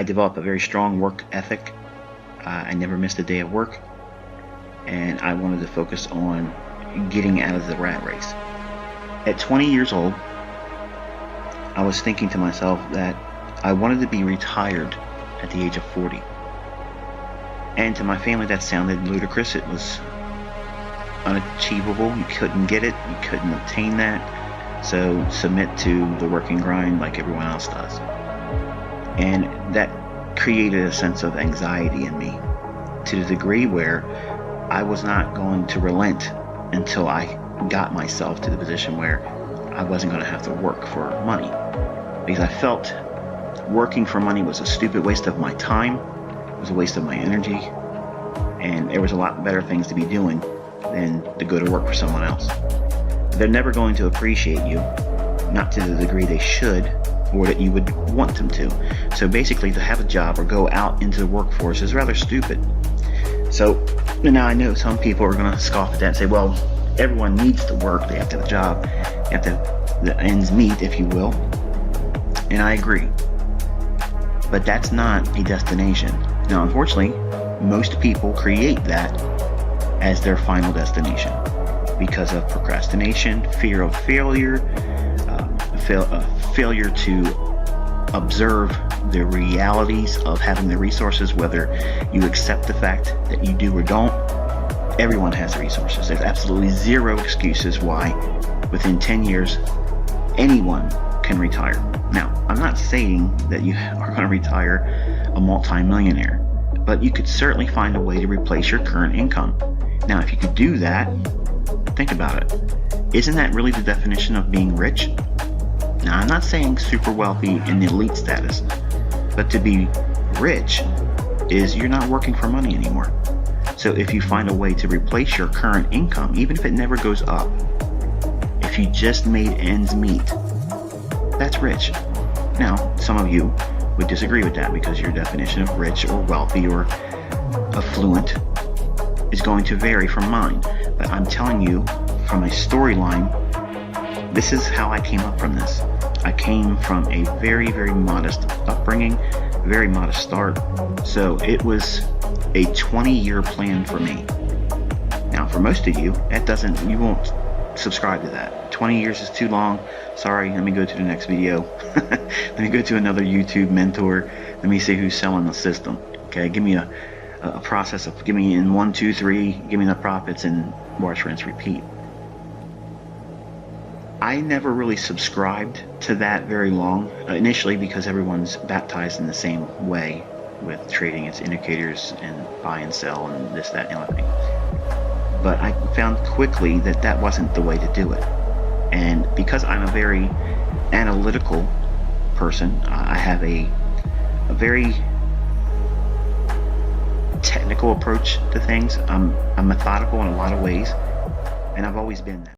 I developed a very strong work ethic. I never missed a day of work, and I wanted to focus on getting out of the rat race. At 20 years old, I was thinking to myself that I wanted to be retired at the age of 40. And to my family, that sounded ludicrous. It was unachievable. You couldn't get it. You couldn't obtain that. So submit to the work and grind like everyone else does. And that created a sense of anxiety in me to the degree where I was not going to relent until I got myself to the position where I wasn't going to have to work for money. Because I felt working for money was a stupid waste of my time. It was a waste of my energy. And there was a lot better things to be doing than to go to work for someone else. They're never going to appreciate you, not to the degree they should, or that you would want them to. So basically, to have a job or go out into the workforce is rather stupid. So now I know some people are going to scoff at that and say, well, everyone needs to work. They have to have a job. They have to, the ends meet, if you will. And I agree. But that's not a destination. Now, unfortunately, most people create that as their final destination because of procrastination, fear of failure, failure to observe the realities of having the resources, whether you accept the fact that you do or don't. Everyone has resources. There's absolutely zero excuses why within 10 years anyone can retire. Now, I'm not saying that you are going to retire a multi-millionaire, but you could certainly find a way to replace your current income. Now, if you could do that, think about it. Isn't that really the definition of being rich? Now, I'm not saying super wealthy in the elite status, but to be rich is you're not working for money anymore. So if you find a way to replace your current income, even if it never goes up, if you just made ends meet, that's rich. Now, some of you would disagree with that because your definition of rich or wealthy or affluent is going to vary from mine. But I'm telling you from a storyline, this is how I came up from this. I came from a very, very modest upbringing, very modest start. So it was a 20-year plan for me. Now, for most of you, you won't subscribe to that. 20 years is too long. Sorry, let me go to the next video. Let me go to another YouTube mentor. Let me see who's selling the system. Okay, give me a process of, give me in 1, 2, 3, give me the profits and wash, rinse, repeat. I never really subscribed to that very long, initially because everyone's baptized in the same way with trading its indicators and buy and sell and this, that, and the other thing. But I found quickly that that wasn't the way to do it. And because I'm a very analytical person, I have a very technical approach to things. I'm methodical in a lot of ways, and I've always been that.